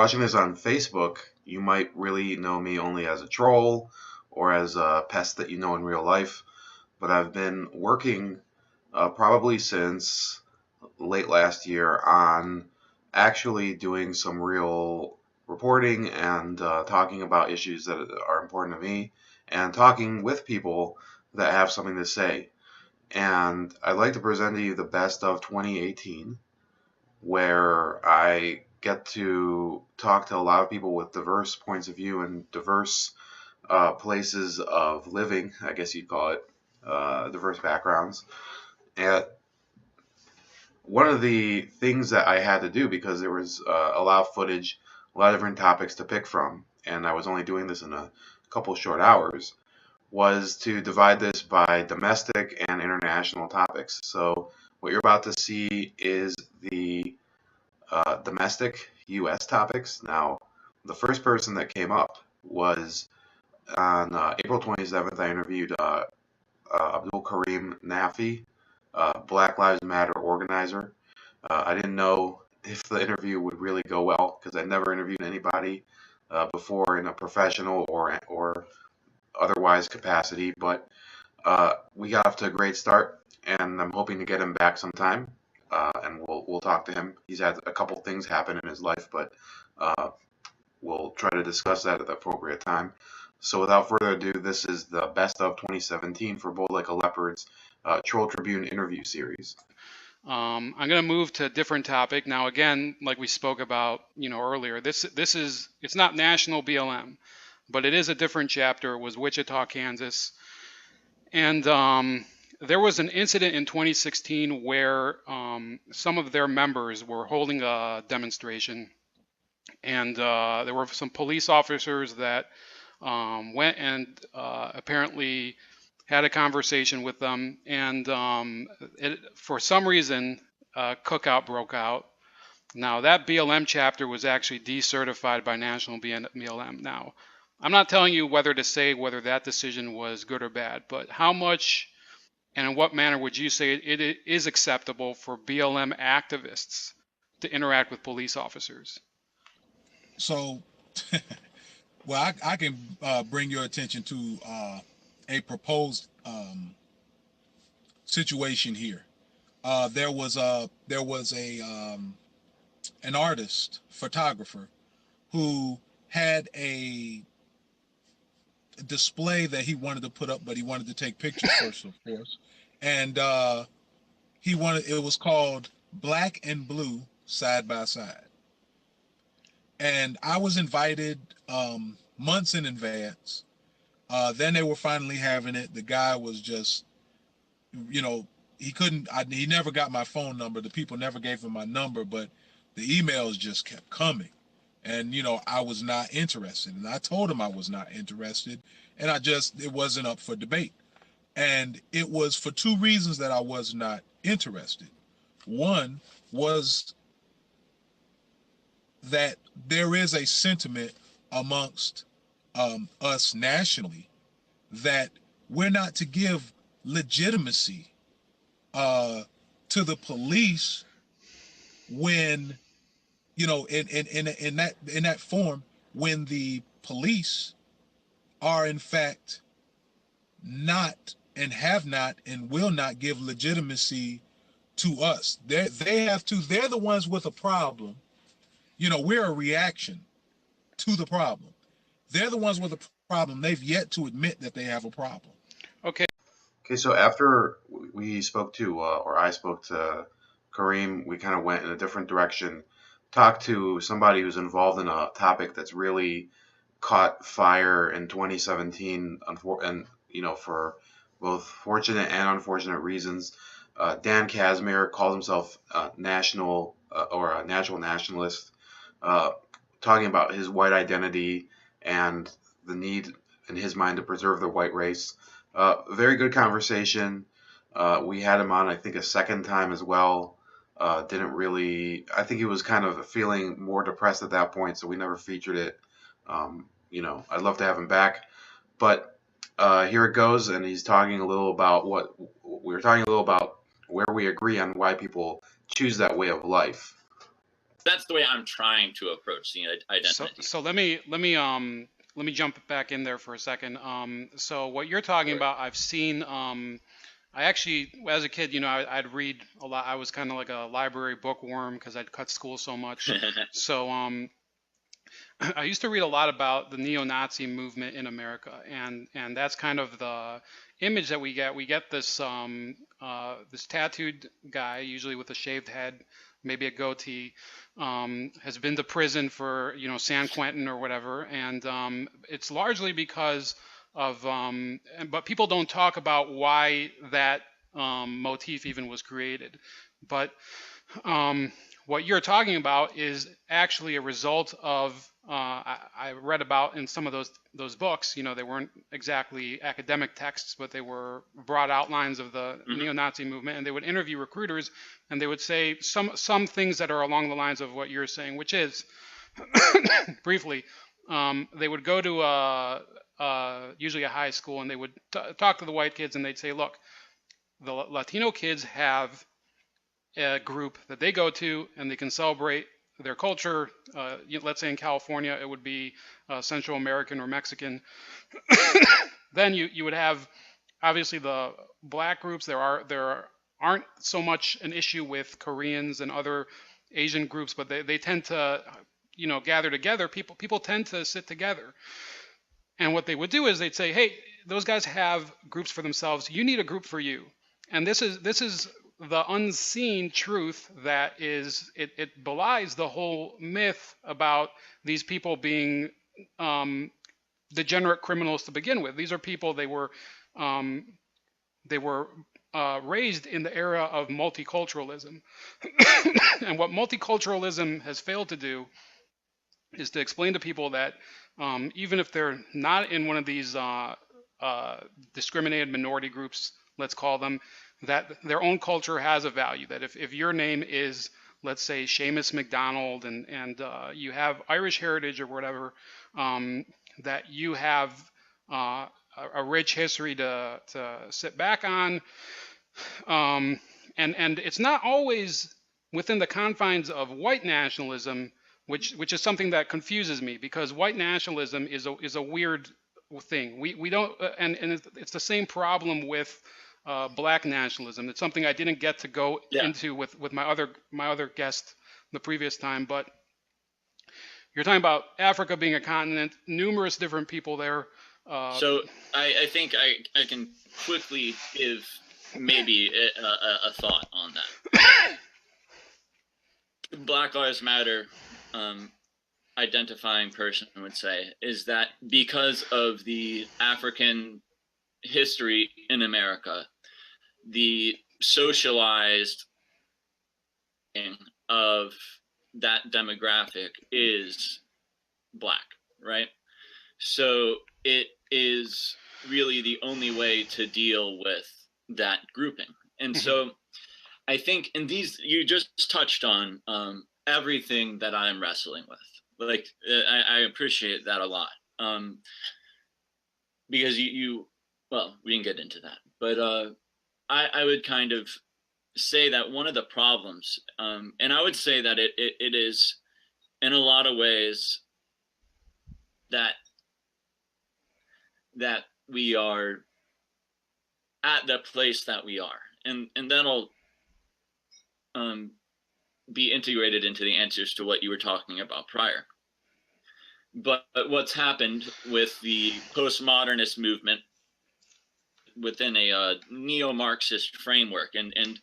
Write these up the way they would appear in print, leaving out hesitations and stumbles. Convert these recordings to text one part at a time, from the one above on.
watching this on Facebook, you might really know me only as a troll or as a pest that you know in real life. But I've been working probably since late last year on actually doing some real reporting and talking about issues that are important to me and talking with people that have something to say. And I'd like to present to you the best of 2018, where I get to talk to a lot of people with diverse points of view and diverse places of living, I guess you'd call it, diverse backgrounds. And one of the things that I had to do, because there was a lot of footage, a lot of different topics to pick from, and I was only doing this in a couple short hours, was to divide this by domestic and international topics. So what you're about to see is the domestic U.S. topics. Now, the first person that came up was on April 27th. I interviewed Abdul Karim Nafi, Black Lives Matter organizer. I didn't know if the interview would really go well because I never interviewed anybody before in a professional or otherwise capacity, but we got off to a great start, and I'm hoping to get him back sometime, and we'll talk to him. He's had a couple things happen in his life, but uh, we'll try to discuss that at the appropriate time. So without further ado, this is the best of 2017 for Bold Like a Leopard's Troll Tribune interview series. I'm going to move to a different topic now. Again, like we spoke about, earlier, this is it's not national BLM, but it is a different chapter. It was Wichita, Kansas, and there was an incident in 2016 where some of their members were holding a demonstration, and there were some police officers that went and apparently had a conversation with them, and for some reason, cookout broke out. Now, that BLM chapter was actually decertified by National BLM. Now, I'm not telling you whether to say whether that decision was good or bad, but how much and in what manner would you say it is acceptable for BLM activists to interact with police officers? So, well, I can bring your attention to a proposed situation here. There was a an artist, photographer, who had a display that he wanted to put up, but he wanted to take pictures first, of course. And it was called Black and Blue Side by Side. And I was invited months in advance. Then they were finally having it. The guy was just, he never got my phone number. The people never gave him my number, but the emails just kept coming. And, I was not interested. And I told him I was not interested. And it wasn't up for debate. And it was for two reasons that I was not interested. One was that there is a sentiment amongst us nationally that we're not to give legitimacy to the police when, in that form, when the police are in fact not and have not and will not give legitimacy to us. They're the ones with a problem. We're a reaction to the problem. They're the ones with a problem. They've yet to admit that they have a problem. Okay. Okay, so after we spoke to, or I spoke to Kareem, we kind of went in a different direction, talked to somebody who's involved in a topic that's really caught fire in 2017, and for both fortunate and unfortunate reasons. Dan Casimir calls himself national or a natural nationalist, talking about his white identity and the need in his mind to preserve the white race. Very good conversation. We had him on, I think, a second time as well. Didn't really, I think he was kind of feeling more depressed at that point, so we never featured it. I'd love to have him back, but here it goes, and he's talking a little about where we agree on why people choose that way of life. that's the way I'm trying to approach the identity. So let me jump back in there for a second. So what you're talking Sure. about, I've seen. I actually, as a kid, I'd read a lot. I was kind of like a library bookworm because I'd cut school so much. So I used to read a lot about the neo-Nazi movement in America, and that's kind of the image that we get. We get this this tattooed guy, usually with a shaved head, maybe a goatee, has been to prison for San Quentin or whatever, and it's largely because of but people don't talk about why that motif even was created, but um, what you're talking about is actually a result of I read about in some of those books. They weren't exactly academic texts, but they were broad outlines of the neo-Nazi movement, and they would interview recruiters, and they would say some things that are along the lines of what you're saying, which is briefly, they would go to usually a high school, and they would talk to the white kids, and they'd say, look, the Latino kids have a group that they go to and they can celebrate their culture. Let's say in California, it would be Central American or Mexican. Then you would have obviously the black groups. There aren't so much an issue with Koreans and other Asian groups, but they tend to gather together. People tend to sit together. And what they would do is they'd say, hey, those guys have groups for themselves. You need a group for you. And this is the unseen truth that it belies the whole myth about these people being degenerate criminals to begin with. These are people, they were raised in the era of multiculturalism. And what multiculturalism has failed to do is to explain to people that even if they're not in one of these discriminated minority groups, let's call them, that their own culture has a value. That if your name is, let's say, Seamus McDonald, and you have Irish heritage or whatever, that you have a rich history to sit back on, and it's not always within the confines of white nationalism, which is something that confuses me, because white nationalism is a weird thing. We don't, and it's the same problem with black nationalism. It's something I didn't get to go into with my other guest the previous time, but you're talking about Africa being a continent, numerous different people there. So I think I can quickly give maybe a thought on that. Black Lives Matter identifying person would say is that because of the African history in America, the socialized of that demographic is black, right? So it is really the only way to deal with that grouping. And so I think in these, you just touched on everything that I'm wrestling with. Like, I appreciate that a lot. Because well, we can get into that, but I would kind of say that one of the problems, and I would say that it is in a lot of ways that we are at the place that we are, and that'll be integrated into the answers to what you were talking about prior. But what's happened with the postmodernist movement within a neo-Marxist framework, and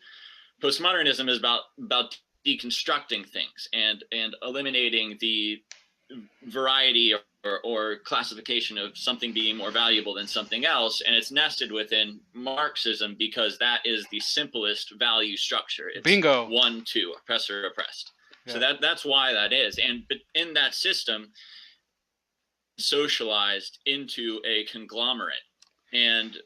postmodernism is about deconstructing things and eliminating the variety or classification of something being more valuable than something else, and it's nested within Marxism because that is the simplest value structure. It's Bingo. 1, 2, oppressor, oppressed. Yeah. So that's why that is, and but in that system, socialized into a conglomerate, and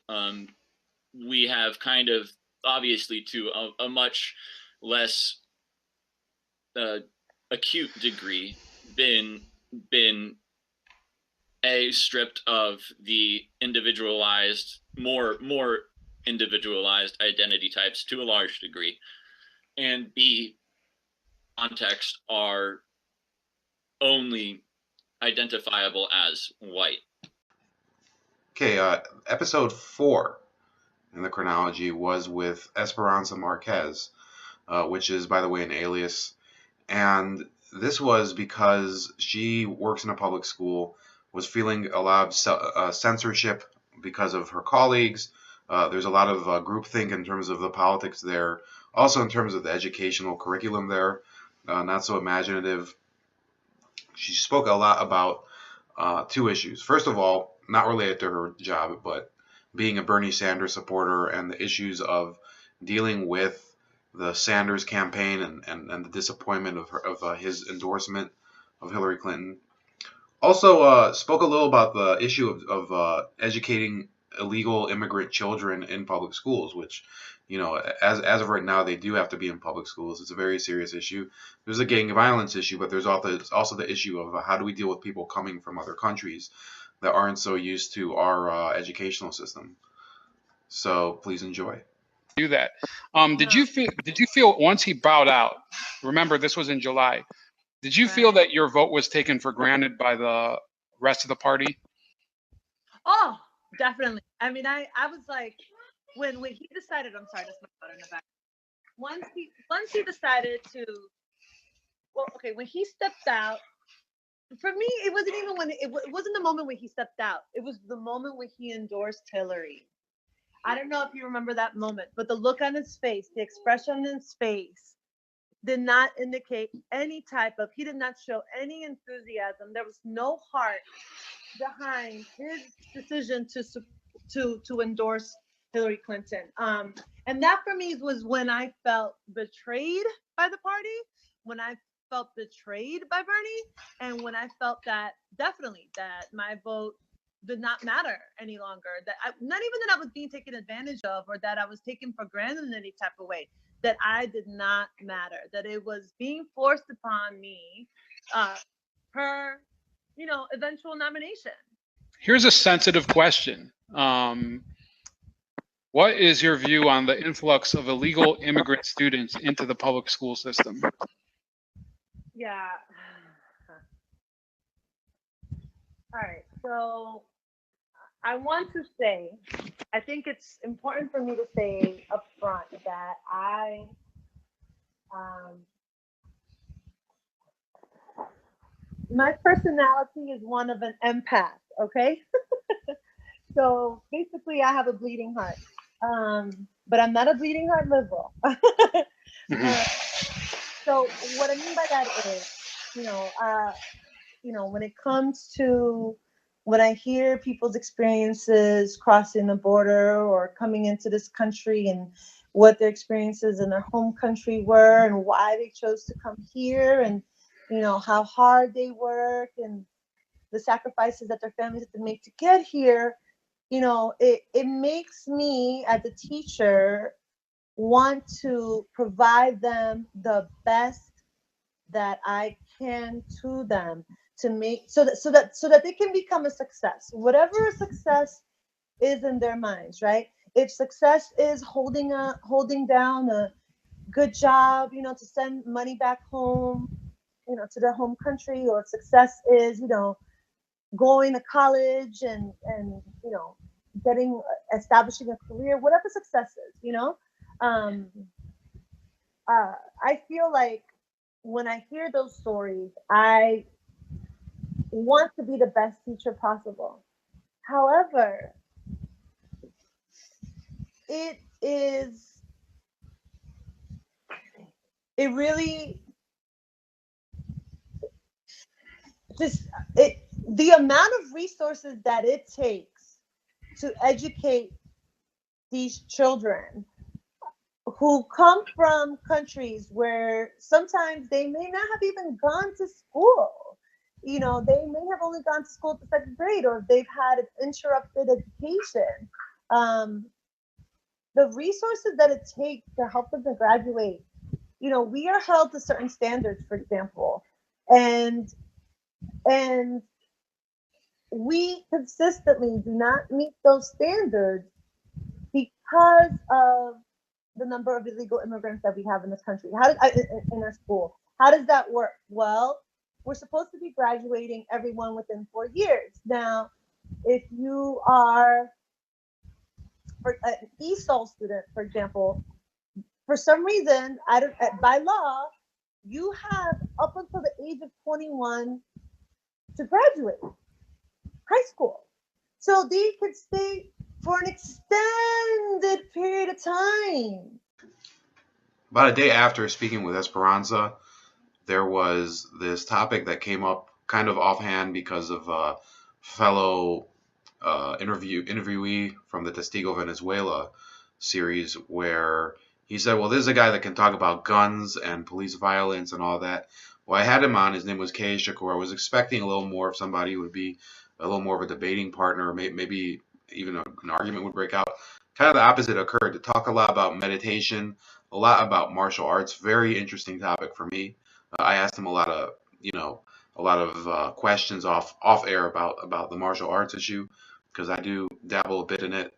we have kind of, obviously to a much less acute degree, been stripped of the individualized, more individualized identity types to a large degree, and B, context are only identifiable as white. Okay, episode 4 in the chronology was with Esperanza Marquez, which is, by the way, an alias. And this was because she works in a public school, was feeling a lot of censorship because of her colleagues. There's a lot of groupthink in terms of the politics there, also in terms of the educational curriculum there, not so imaginative. She spoke a lot about two issues. First of all, not related to her job, but being a Bernie Sanders supporter and the issues of dealing with the Sanders campaign and the disappointment of his endorsement of Hillary Clinton. Also, spoke a little about the issue of educating illegal immigrant children in public schools, which, as of right now, they do have to be in public schools. It's a very serious issue. There's a gang violence issue, but there's also the issue of how do we deal with people coming from other countries that aren't so used to our educational system. So please enjoy. Do that. Did you feel once he bowed out? Remember, this was in July. Did you feel that your vote was taken for granted by the rest of the party? Oh, definitely. I mean, I was like, when he decided, I'm sorry, that's my daughter in the back. Once he decided to, well, okay, when he stepped out, for me, it wasn't even when it wasn't the moment when he stepped out. It was the moment when he endorsed Hillary. I don't know if you remember that moment, but the look on his face, the expression on his face did not indicate any type of, he did not show any enthusiasm. There was no heart behind his decision to endorse Hillary Clinton. And that for me was when I felt betrayed by the party, when I felt betrayed by Bernie, and when I felt that definitely that my vote did not matter any longer. That not even that I was being taken advantage of or that I was taken for granted in any type of way. That I did not matter. That it was being forced upon me, per eventual nomination. Here's a sensitive question. What is your view on the influx of illegal immigrant students into the public school system? Yeah. All right. So I want to say, I think it's important for me to say up front that my personality is one of an empath, okay? So basically I have a bleeding heart. But I'm not a bleeding heart liberal. So what I mean by that is, when it comes to when I hear people's experiences crossing the border or coming into this country and what their experiences in their home country were and why they chose to come here and, how hard they work and the sacrifices that their families have to make to get here, it makes me as a teacher want to provide them the best that I can to them to make so that they can become a success, whatever success is in their minds, right? If success is holding down a good job, to send money back home, to their home country, or success is, going to college and establishing a career, whatever success is, I feel like when I hear those stories, I want to be the best teacher possible. However, it really the amount of resources that it takes to educate these children who come from countries where sometimes they may not have even gone to school. They may have only gone to school to second grade, or they've had an interrupted education. The resources that it takes to help them to graduate, we are held to certain standards, for example, and we consistently do not meet those standards because of the number of illegal immigrants that we have in this country? How does in our school? How does that work? Well, we're supposed to be graduating everyone within 4 years. Now, if you are an ESOL student, for example, for some reason, I don't by law, you have up until the age of 21 to graduate high school. So they could stay for an extended period of time. About a day after speaking with Esperanza, there was this topic that came up kind of offhand because of a fellow interviewee from the Testigo Venezuela series, where he said, well, this is a guy that can talk about guns and police violence and all that. Well, I had him on. His name was Kay Shakur. I was expecting a little more of somebody who would be a little more of a debating partner, maybe even an argument would break out. Kind of the opposite occurred. To talk a lot about meditation, a lot about martial arts. Very interesting topic for me. I asked him a lot of, questions off air about the martial arts issue, because I do dabble a bit in it.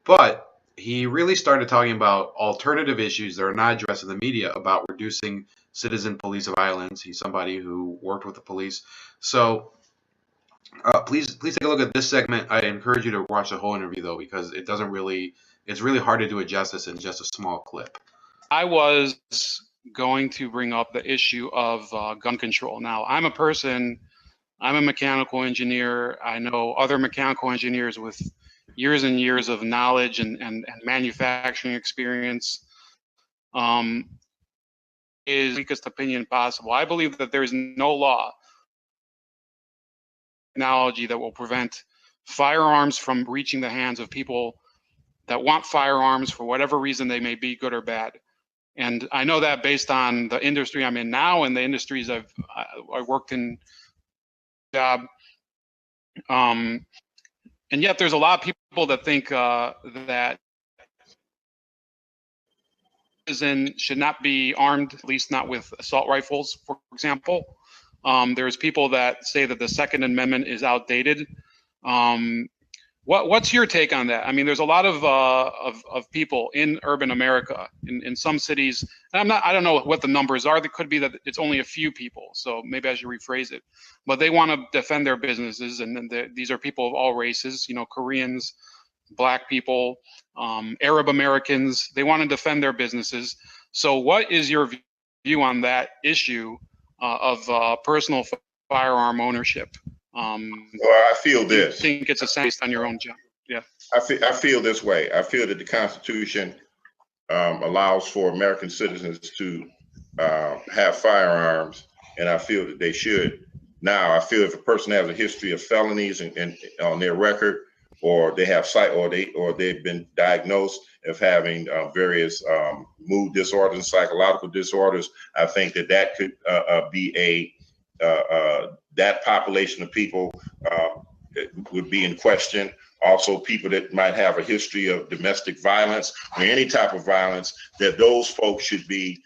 But he really started talking about alternative issues that are not addressed in the media about reducing citizen police violence. He's somebody who worked with the police. So please take a look at this segment. I encourage you to watch the whole interview, though, because it's really hard to do it justice in just a small clip. I was going to bring up the issue of gun control. Now, I'm a mechanical engineer. I know other mechanical engineers with years and years of knowledge and manufacturing experience. Is the weakest opinion possible. I believe that there is no law, technology that will prevent firearms from reaching the hands of people that want firearms for whatever reason they may be, good or bad. And I know that based on the industry I'm in now and the industries I worked in, job. And yet there's a lot of people that think that citizen should not be armed, at least not with assault rifles, for example. There's people that say that the Second Amendment is outdated. What's your take on that? I mean, there's a lot of people in urban America, in some cities, and I don't know what the numbers are. It could be that it's only a few people, so maybe I should rephrase it. But they want to defend their businesses, and these are people of all races, Koreans, Black people, Arab Americans. They want to defend their businesses. So what is your view on that issue of personal firearm ownership? Well, I feel this. Do you think it's a sense on your own job? Yeah. I feel this way. I feel that the Constitution allows for American citizens to have firearms, and I feel that they should. Now, I feel if a person has a history of felonies and on their record, or they have they've been diagnosed of having various mood disorders and psychological disorders, I think that could be that population of people would be in question. Also, people that might have a history of domestic violence or any type of violence, that those folks should be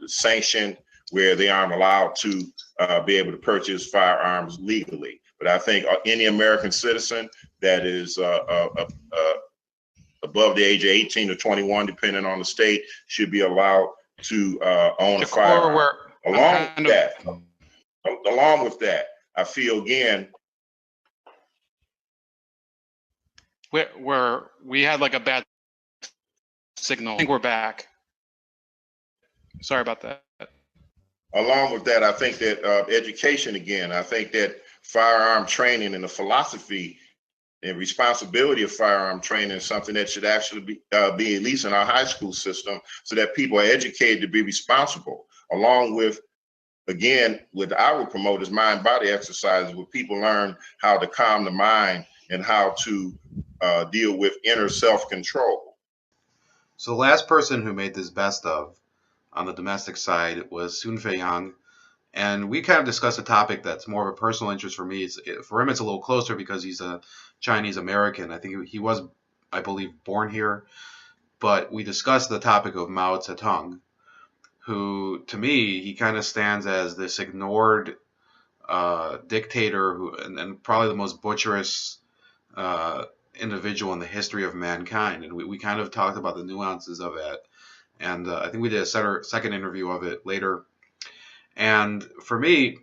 sanctioned, where they aren't allowed to be able to purchase firearms legally. But I think any American citizen that is above the age of 18 or 21, depending on the state, should be allowed to own a firearm. Along with that, I feel again, where we had like a bad signal. I think we're back. Sorry about that. Along with that, I think that education, again, I think that firearm training and the philosophy and responsibility of firearm training is something that should actually be at least in our high school system, so that people are educated to be responsible, along with, again, with our promoters, mind-body exercises, where people learn how to calm the mind and how to deal with inner self-control. So the last person who made this best of on the domestic side was Sun Fei Yang. And we kind of discussed a topic that's more of a personal interest for me. For him, it's a little closer because he's a Chinese American. I think he was, I believe, born here. But we discussed the topic of Mao Zedong, who, to me, he kind of stands as this ignored dictator, and probably the most butcherous individual in the history of mankind. And we kind of talked about the nuances of it. And I think we did a second interview of it later. And for me,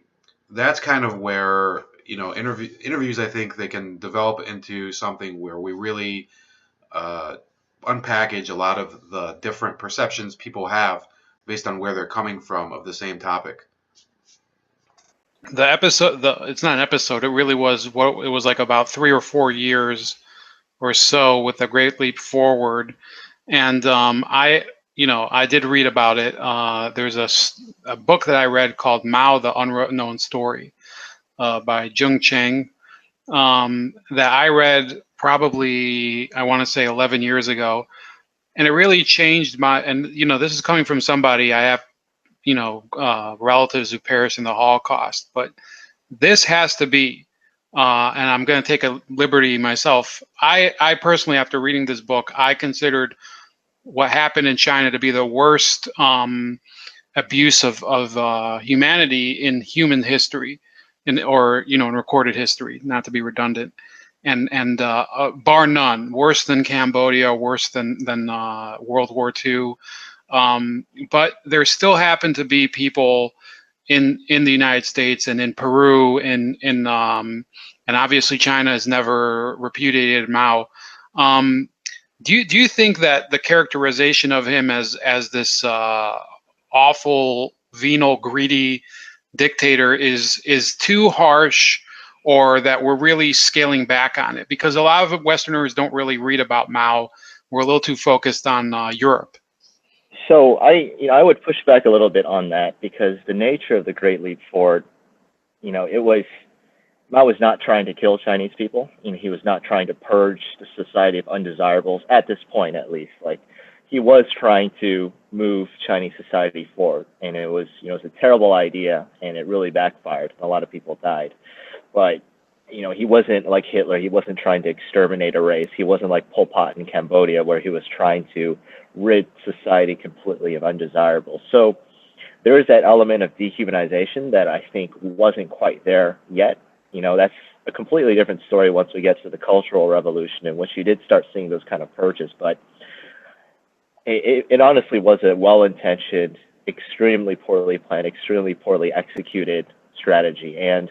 that's kind of where, interviews, I think they can develop into something where we really unpackage a lot of the different perceptions people have based on where they're coming from of the same topic. The episode, it's not an episode. It really was it was like about 3 or 4 years or so with the Great Leap Forward, and I did read about it. There's a book that I read called Mao: The Unknown Story by Jung Chang that I read probably, I want to say 11 years ago, and it really changed and this is coming from somebody, I have relatives who perished in the Holocaust, but this has to be, and I'm going to take a liberty myself. I personally, after reading this book, I considered what happened in China to be the worst abuse of humanity in human history, in recorded history, not to be redundant, and bar none, worse than Cambodia, worse than World War II. But there still happen to be people in the United States and in Peru and obviously China has never repudiated Mao. Do you think that the characterization of him as this awful, venal, greedy dictator is too harsh, or that we're really scaling back on it? Because a lot of Westerners don't really read about Mao. We're a little too focused on Europe. So I would push back a little bit on that, because the nature of the Great Leap Forward, Mao was not trying to kill Chinese people. He was not trying to purge the society of undesirables at this point, at least. Like, he was trying to move Chinese society forward, and it was a terrible idea, and it really backfired. A lot of people died, but he wasn't like Hitler. He wasn't trying to exterminate a race. He wasn't like Pol Pot in Cambodia, where he was trying to rid society completely of undesirables. So there is that element of dehumanization that I think wasn't quite there yet. That's a completely different story once we get to the Cultural Revolution, in which you did start seeing those kind of purges. But it honestly was a well-intentioned, extremely poorly planned, extremely poorly executed strategy. And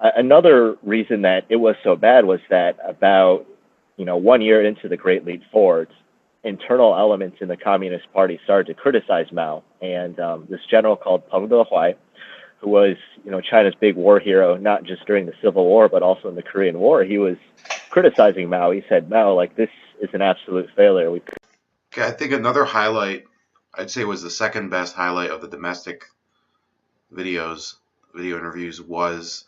another reason that it was so bad was that about 1 year into the Great Leap Forward, internal elements in the Communist Party started to criticize Mao. And this general called Peng Dehuai, who was China's big war hero, not just during the Civil War, but also in the Korean War, he was criticizing Mao. He said, Mao, like, this is an absolute failure. Okay, I think another highlight, I'd say, was the second best highlight of the domestic video interviews, was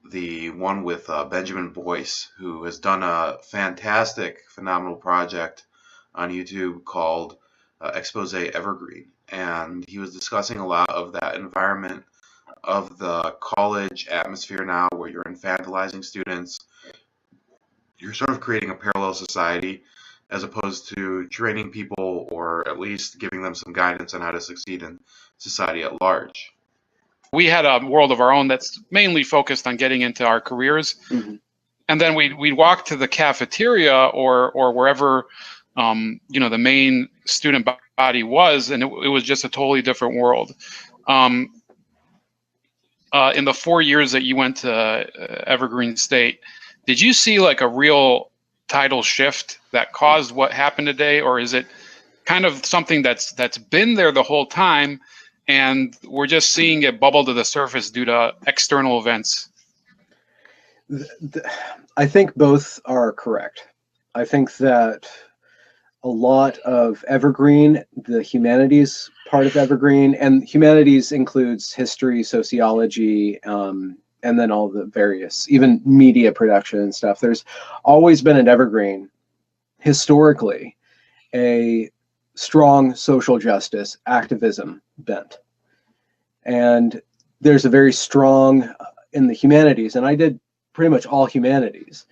the one with Benjamin Boyce, who has done a fantastic, phenomenal project on YouTube called Expose Evergreen. And he was discussing a lot of that environment of the college atmosphere now, where you're infantilizing students. You're sort of creating a parallel society, as opposed to training people, or at least giving them some guidance on how to succeed in society at large. We had a world of our own that's mainly focused on getting into our careers. Mm-hmm. And then we'd walk to the cafeteria or wherever the main student body was, and it was just a totally different world. In the 4 years that you went to Evergreen State, did you see like a real tidal shift that caused what happened today, or is it kind of something that's been there the whole time, and we're just seeing it bubble to the surface due to external events? I think both are correct. I think that a lot of Evergreen, the humanities part of Evergreen, and humanities includes history, sociology, and then all the various, even media production and stuff. There's always been an Evergreen, historically, a strong social justice activism bent. And there's a very strong in the humanities, and I did pretty much all humanities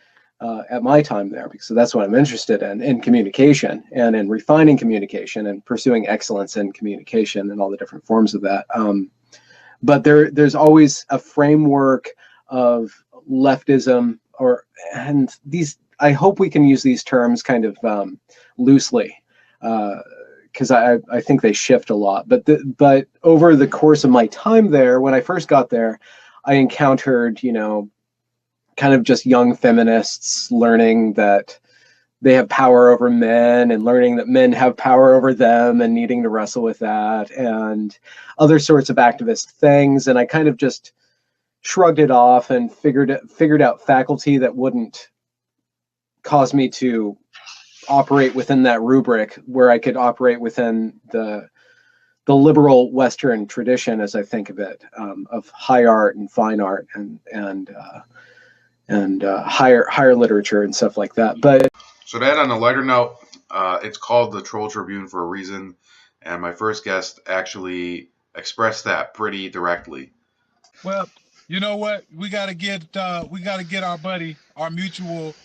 at my time there, because that's what I'm interested in communication and in refining communication and pursuing excellence in communication and all the different forms of that. But there's always a framework of leftism, and these, I hope we can use these terms kind of loosely, because I think they shift a lot. But over the course of my time there, when I first got there, I encountered, kind of just young feminists learning that they have power over men, and learning that men have power over them, and needing to wrestle with that, and other sorts of activist things. And I kind of just shrugged it off and figured out faculty that wouldn't cause me to operate within that rubric, where I could operate within the liberal Western tradition, as I think of it, of high art and fine art and higher literature and stuff like that. But So that on a lighter note, it's called the Troll Tribune for a reason, and my first guest actually expressed that pretty directly. Well, you know what? We gotta get our buddy, our mutual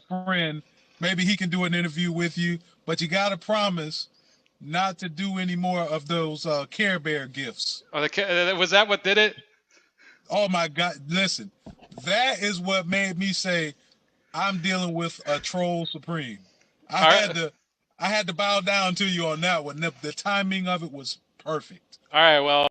friend. Maybe he can do an interview with you, but you gotta promise not to do any more of those Care Bear gifts. Oh, was that what did it? Oh my God! Listen, that is what made me say I'm dealing with a troll supreme. I had to bow down to you on that one. The timing of it was perfect. All right, well.